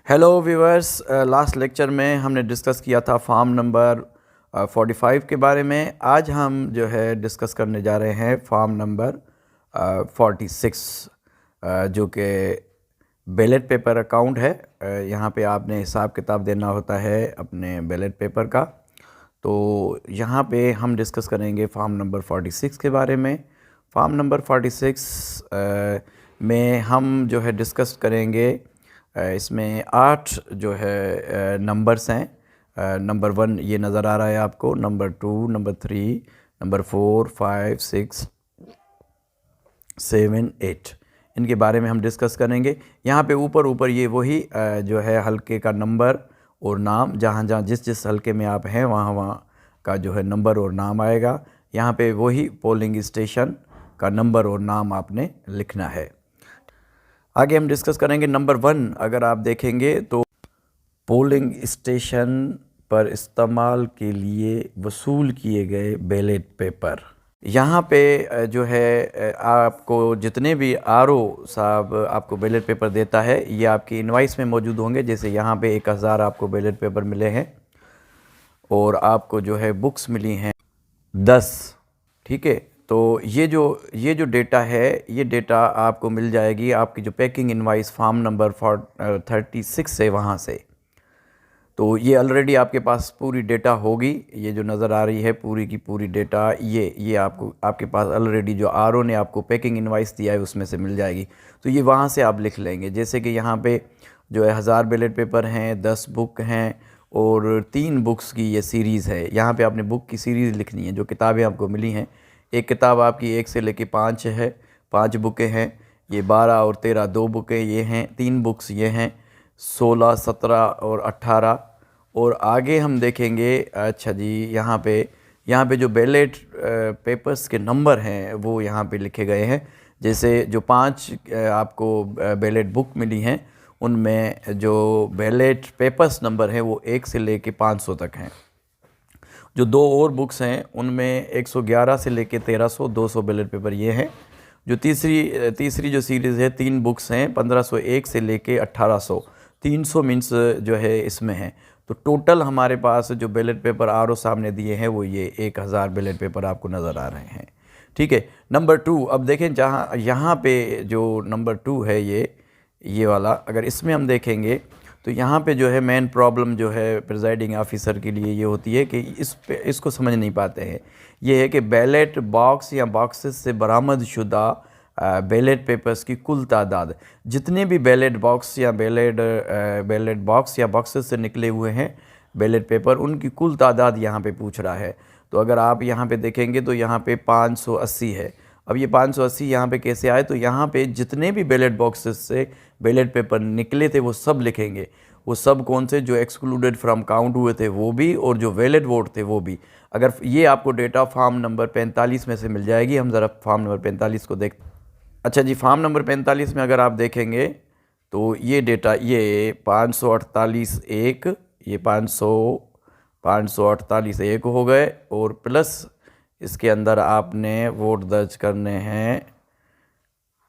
Hello viewers, last lecture में हमने discuss किया था फॉर्म नंबर 45 के बारे में। आज हम जो है डिस्कस करने जा रहे हैं फॉर्म नंबर 46, जो कि बैलेट पेपर अकाउंट है। यहाँ पे आपने हिसाब किताब देना होता है अपने बैलेट पेपर का। तो यहाँ पे हम डिस्कस करेंगे फॉर्म नंबर 46 के बारे में। फॉर्म नंबर 46 में हम जो है डिस्कस करेंगे, इसमें 8 जो है नंबर्स हैं। नंबर 1 ये नज़र आ रहा है आपको, नंबर 2, नंबर 3, नंबर 4, 5, 6, 7, 8, इनके बारे में हम डिस्कस करेंगे। यहाँ पे ऊपर ये वही जो है हल्के का नंबर और नाम, जहाँ जहाँ जिस हल्के में आप हैं वहाँ का जो है नंबर और नाम आएगा। यहाँ पे वही पोलिंग स्टेशन का नंबर और नाम आपने लिखना है। आगे हम डिस्कस करेंगे नंबर 1। अगर आप देखेंगे तो पोलिंग स्टेशन पर इस्तेमाल के लिए वसूल किए गए बैलेट पेपर। यहाँ पे जो है आपको जितने भी आरओ साहब आपको बैलेट पेपर देता है ये आपकी इनवाइस में मौजूद होंगे। जैसे यहाँ पे 1000 आपको बैलेट पेपर मिले हैं और आपको जो है बुक्स मिली हैं 10। ठीक है, तो ये जो डेटा है ये डेटा आपको मिल जाएगी आपकी जो पैकिंग इनवाइस फॉर्म नंबर 36 है वहाँ से। तो ये ऑलरेडी आपके पास पूरी डेटा होगी। ये जो नज़र आ रही है पूरी की पूरी डेटा ये आपके पास ऑलरेडी जो आरओ ने आपको पैकिंग इनवाइस दिया है उसमें से मिल जाएगी। तो ये वहाँ से आप लिख लेंगे। जैसे कि यहाँ पे जो है 1000 बैलेट पेपर हैं, 10 बुक हैं और 3 बुक्स की ये सीरीज़ है। यहाँ पे आपने बुक की सीरीज़ लिखनी है। जो किताबें आपको मिली हैं, एक किताब आपकी 1 से लेके 5 है, 5 बुकें हैं। ये 12 और 13 2 बुकें ये हैं, 3 बुक्स ये हैं, 16, 17 और 18। और आगे हम देखेंगे, अच्छा जी, यहाँ पे जो बैलेट पेपर्स के नंबर हैं वो यहाँ पे लिखे गए हैं। जैसे जो 5 आपको बैलेट बुक मिली हैं उनमें जो बैलेट पेपर्स नंबर हैं वो 1 से लेके 500 तक हैं। जो 2 और बुक्स हैं उनमें 111 से लेके 1300 200 बैलेट पेपर ये हैं। जो तीसरी जो सीरीज़ है 3 बुक्स हैं 1501 से लेके 1800, 300 मीन्स जो है इसमें है। तो टोटल हमारे पास जो बैलेट पेपर आरओ साहब ने दिए हैं वो ये 1000 बैलेट पेपर आपको नज़र आ रहे हैं। ठीक है, नंबर 2 अब देखें, जहाँ यहाँ पे जो नंबर 2 है ये वाला, अगर इसमें हम देखेंगे तो यहाँ पे जो है मेन प्रॉब्लम जो है प्रिजाइडिंग ऑफिसर के लिए ये होती है कि इसको समझ नहीं पाते हैं। ये है कि बैलेट बॉक्स या बॉक्सेस से बरामद शुदा बैलेट पेपर्स की कुल तादाद, जितने भी बैलेट बॉक्स या बैलेट बॉक्स या बॉक्सेस से निकले हुए हैं बैलेट पेपर, उनकी कुल तादाद यहाँ पे पूछ रहा है। तो अगर आप यहाँ पे देखेंगे तो यहाँ पे 580 है। अब ये 580 यहाँ पे कैसे आए? तो यहाँ पे जितने भी बैलेट बॉक्सेस से बैलेट पेपर निकले थे वो सब लिखेंगे। वो सब कौन से? जो एक्सक्लूडेड फ्रॉम काउंट हुए थे वो भी, और जो वैलिड वोट थे वो भी। अगर ये आपको डेटा फॉर्म नंबर 45 में से मिल जाएगी। हम ज़रा फॉर्म नंबर 45 को देखते। अच्छा जी, फॉर्म नंबर 45 में अगर आप देखेंगे तो ये डेटा, ये 548 एक, ये 548 एक हो गए, और प्लस इसके अंदर आपने वोट दर्ज करने हैं,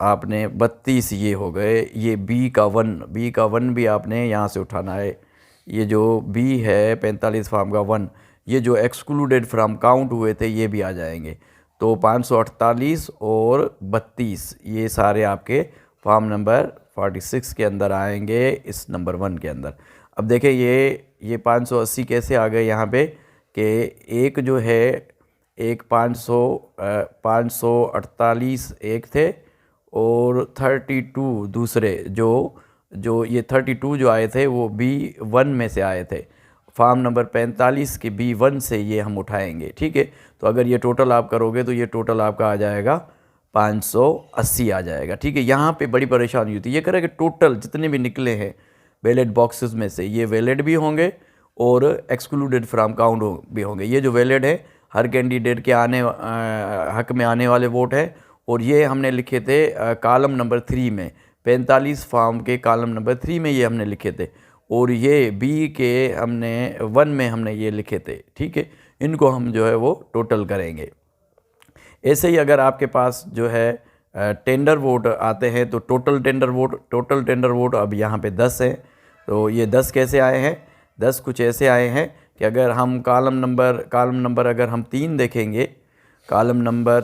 आपने 32 ये हो गए। ये बी का वन भी आपने यहाँ से उठाना है। ये जो बी है 45 फॉर्म का 1, ये जो एक्सक्लूडेड फ्रॉम काउंट हुए थे ये भी आ जाएंगे। तो 548 और 32 ये सारे आपके फॉर्म नंबर 46 के अंदर आएंगे, इस नंबर 1 के अंदर। अब देखें ये 580 कैसे आ गए यहाँ पे, कि एक जो है एक 548 एक थे और 32 दूसरे, जो ये 32 जो आए थे वो B1 में से आए थे। फॉर्म नंबर 45 के B1 से ये हम उठाएंगे। ठीक है, तो अगर ये टोटल आप करोगे तो ये टोटल आपका आ जाएगा 580 आ जाएगा। ठीक है, यहाँ पे बड़ी परेशानी होती है। ये करें कि टोटल जितने भी निकले हैं वैलिड बॉक्सेस में से ये वैलिड भी होंगे और एक्सक्लूडेड फ्रॉम काउंट भी होंगे। ये जो वैलिड है हर कैंडिडेट के हक में आने वाले वोट है। और ये हमने लिखे थे कॉलम नंबर 3 में, 45 फॉर्म के कॉलम नंबर 3 में ये हमने लिखे थे, और ये बी के हमने 1 में हमने ये लिखे थे। ठीक है, इनको हम जो है वो टोटल करेंगे। ऐसे ही अगर आपके पास जो है टेंडर वोट आते हैं तो टोटल टेंडर वोट अब यहाँ पे 10 है। तो ये 10 कैसे आए हैं? 10 कुछ ऐसे आए हैं कि अगर हम कॉलम नंबर अगर हम 3 देखेंगे, कॉलम नंबर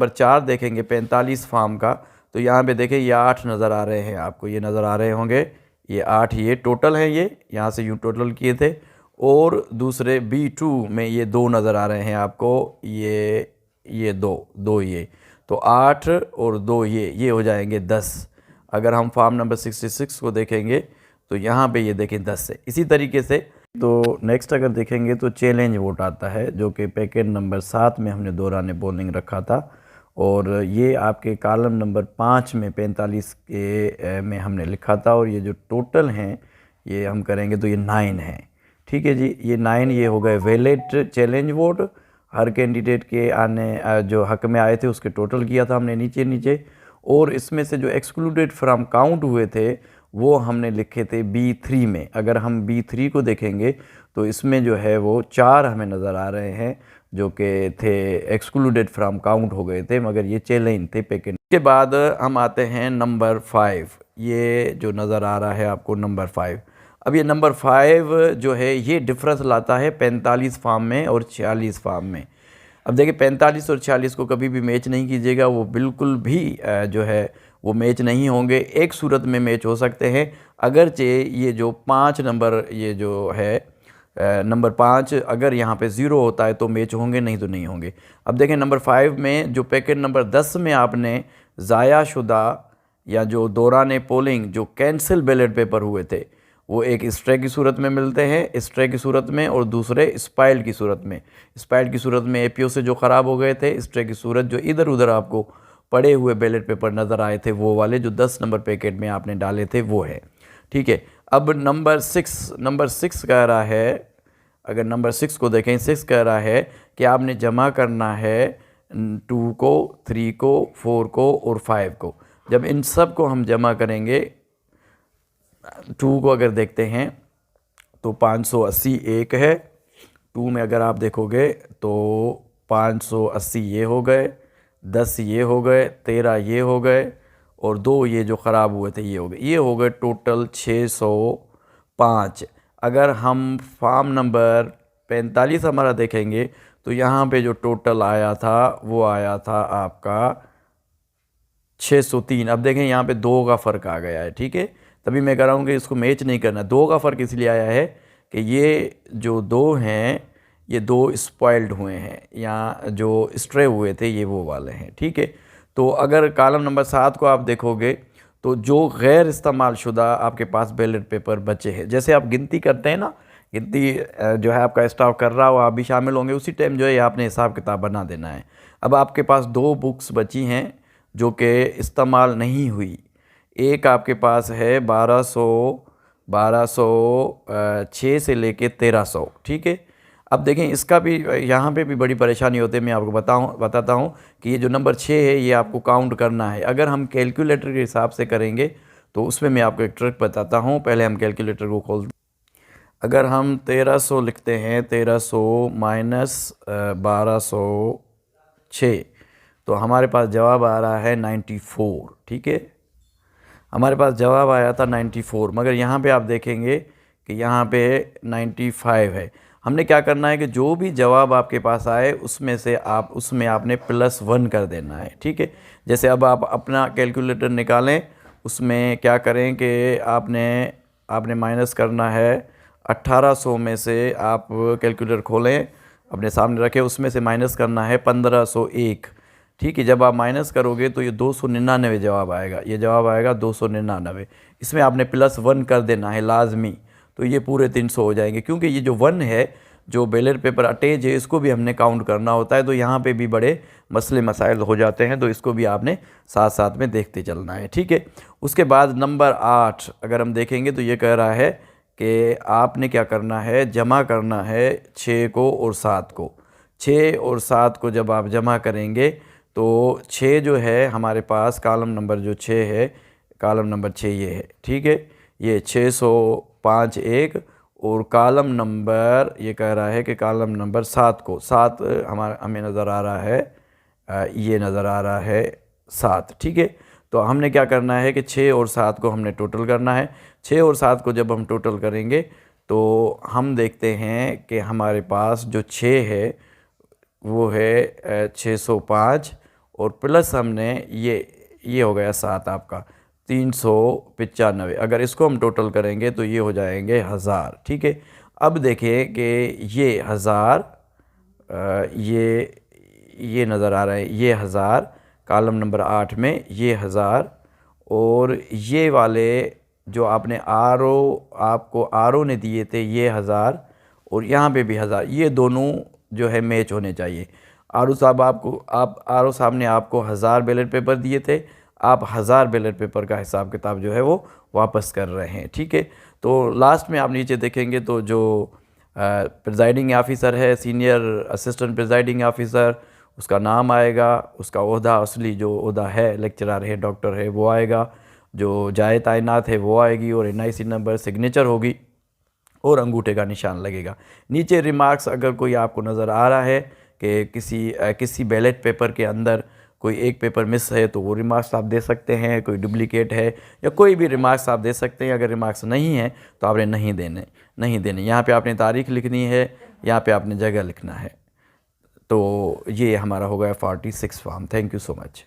4 देखेंगे 45 फार्म का, तो यहाँ पे देखें ये 8 नज़र आ रहे हैं आपको, ये नज़र आ रहे होंगे, ये 8 ये टोटल हैं, ये यहाँ से यूँ टोटल किए थे। और दूसरे B2 में ये 2 नज़र आ रहे हैं आपको, ये 2 ये, तो 8 और 2 ये हो जाएंगे 10। अगर हम फार्म नंबर 66 को देखेंगे तो यहाँ पे ये देखें 10 है। इसी तरीके से तो नेक्स्ट अगर देखेंगे तो चैलेंज वोट आता है, जो कि पैकेट नंबर 7 में हमने दौरान पोलिंग रखा था, और ये आपके कॉलम नंबर 5 में 45 के में हमने लिखा था, और ये जो टोटल हैं ये हम करेंगे तो ये 9 हैं। ठीक है जी, ये 9 ये हो गए वैलिड चैलेंज वोट, हर कैंडिडेट के आने जो हक में आए थे उसके टोटल किया था हमने नीचे। और इसमें से जो एक्सक्लूडेड फ्रॉम काउंट हुए थे वो हमने लिखे थे B3 में। अगर हम B3 को देखेंगे तो इसमें जो है वो 4 हमें नज़र आ रहे हैं जो कि थे एक्सक्लूडेड फ्रॉम काउंट हो गए थे, मगर ये चैलेंज थे पैकेट। के बाद हम आते हैं नंबर 5, ये जो नज़र आ रहा है आपको नंबर 5। अब ये नंबर 5 जो है ये डिफरेंस लाता है 45 फार्म में और 46 फार्म में। अब देखिए 45 और 46 को कभी भी मैच नहीं कीजिएगा, वो बिल्कुल भी जो है वो मैच नहीं होंगे। एक सूरत में मैच हो सकते हैं, अगरचे ये जो 5 नंबर ये जो है नंबर 5 अगर यहाँ पे 0 होता है तो मैच होंगे, नहीं तो नहीं होंगे। अब देखें नंबर 5 में जो पैकेट नंबर 10 में आपने ज़ाया शुदा या जो दौरान पोलिंग जो कैंसिल बैलेट पेपर हुए थे वो एक स्ट्रे की सूरत में मिलते हैं, स्ट्रे की सूरत में, और दूसरे स्पाइल की सूरत में। स्पाइल की सूरत में APO से जो ख़राब हो गए थे, स्ट्रे की सूरत जो इधर उधर आपको पड़े हुए बैलेट पेपर नज़र आए थे वो वाले जो 10 नंबर पैकेट में आपने डाले थे वो है। ठीक है, अब नंबर 6 कह रहा है, अगर नंबर 6 को देखें, 6 कह रहा है कि आपने जमा करना है 2 को, 3 को, 4 को और 5 को। जब इन सब को हम जमा करेंगे, 2 को अगर देखते हैं तो 580 एक है, 2 में अगर आप देखोगे तो 580 ये हो गए, 10 ये हो गए, 13 ये हो गए, और 2 ये जो ख़राब हुए थे ये हो गए टोटल 605। अगर हम फार्म नंबर 45 हमारा देखेंगे तो यहाँ पे जो टोटल आया था वो आया था आपका 603। अब देखें यहाँ पे 2 का फ़र्क आ गया है। ठीक है, तभी मैं कह रहा हूँ कि इसको मैच नहीं करना। 2 का फ़र्क इसलिए आया है कि ये जो 2 हैं ये 2 स्पॉइल्ड हुए हैं, या जो स्ट्रे हुए थे ये वो वाले हैं। ठीक है, तो अगर कॉलम नंबर 7 को आप देखोगे तो जो गैर इस्तेमाल शुदा आपके पास बैलेट पेपर बचे हैं, जैसे आप गिनती करते हैं ना, गिनती जो है आपका स्टाफ कर रहा हो, आप भी शामिल होंगे, उसी टाइम जो है आपने हिसाब किताब बना देना है। अब आपके पास 2 बुक्स बची हैं जो कि इस्तेमाल नहीं हुई। एक आपके पास है 1206 से लेके 1300। ठीक है, अब देखें इसका भी यहाँ पे भी बड़ी परेशानी होती है। मैं आपको बताता हूँ कि ये जो नंबर 6 है ये आपको काउंट करना है। अगर हम कैलकुलेटर के हिसाब से करेंगे तो उसमें मैं आपको एक ट्रिक बताता हूँ। पहले हम कैलकुलेटर को खोलते हैं। अगर हम 1300 लिखते हैं, 1300 माइनस 1206, तो हमारे पास जवाब आ रहा है 94। ठीक है, हमारे पास जवाब आया था 94, मगर यहाँ पे आप देखेंगे कि यहाँ पे 95 है। हमने क्या करना है कि जो भी जवाब आपके पास आए उसमें आपने +1 कर देना है। ठीक है, जैसे अब आप अपना कैलकुलेटर निकालें, उसमें क्या करें कि आपने माइनस करना है 1800 में से, आप कैलकुलेटर खोलें, अपने सामने रखें, उसमें से माइनस करना है 1501। ठीक है, जब आप माइनस करोगे तो ये 299 जवाब आएगा, ये जवाब आएगा 299। इसमें आपने +1 कर देना है लाजमी, तो ये पूरे 300 हो जाएंगे। क्योंकि ये जो 1 है जो बैलेट पेपर अटैच है इसको भी हमने काउंट करना होता है, तो यहाँ पे भी बड़े मसले मसाइल हो जाते हैं, तो इसको भी आपने साथ साथ में देखते चलना है। ठीक है, उसके बाद नंबर 8 अगर हम देखेंगे तो ये कह रहा है कि आपने क्या करना है, जमा करना है 6 को और 7 को। 6 और 7 को जब आप जमा करेंगे तो 6 जो है हमारे पास कॉलम नंबर जो 6 है, कॉलम नंबर 6 ये है। ठीक है, ये 605 एक, और कॉलम नंबर ये कह रहा है कि कॉलम नंबर 7 को, 7 हमें नज़र आ रहा है, ये नज़र आ रहा है 7। ठीक है, तो हमने क्या करना है कि 6 और 7 को हमने टोटल करना है। 6 और 7 को जब हम टोटल करेंगे तो हम देखते हैं कि हमारे पास जो 6 है वो है 605 और प्लस हमने ये हो गया 7 आपका 395। अगर इसको हम टोटल करेंगे तो ये हो जाएंगे 1000। ठीक है, अब देखिए कि ये 1000 ये नज़र आ रहा है, ये 1000 कॉलम नंबर 8 में, ये 1000 और ये वाले जो आपने आपको आर ने दिए थे ये 1000 और यहाँ पे भी 1000, ये दोनों जो है मैच होने चाहिए। आर साहब ने आपको 1000 बैलेट पेपर दिए थे, आप 1000 बैलेट पेपर का हिसाब किताब जो है वो वापस कर रहे हैं। ठीक है, तो लास्ट में आप नीचे देखेंगे तो जो प्रिजाइडिंग ऑफिसर है, सीनियर असिस्टेंट प्रिजाइडिंग ऑफिसर, उसका नाम आएगा, उसका ओहदा, असली जो ओहदा है, लेक्चरर है, डॉक्टर है, वो आएगा, जो जाए तैनात है वो आएगी और NIC नंबर, सिग्नेचर होगी और अंगूठे का निशान लगेगा। नीचे रिमार्क्स अगर कोई आपको नज़र आ रहा है कि किसी बैलेट पेपर के अंदर कोई एक पेपर मिस है तो वो रिमार्क्स आप दे सकते हैं, कोई डुप्लीकेट है या कोई भी रिमार्क्स आप दे सकते हैं। अगर रिमार्क्स नहीं है तो आपने नहीं देने। यहाँ पे आपने तारीख़ लिखनी है, यहाँ पे आपने जगह लिखना है। तो ये हमारा हो गया 46 form. Thank you so much.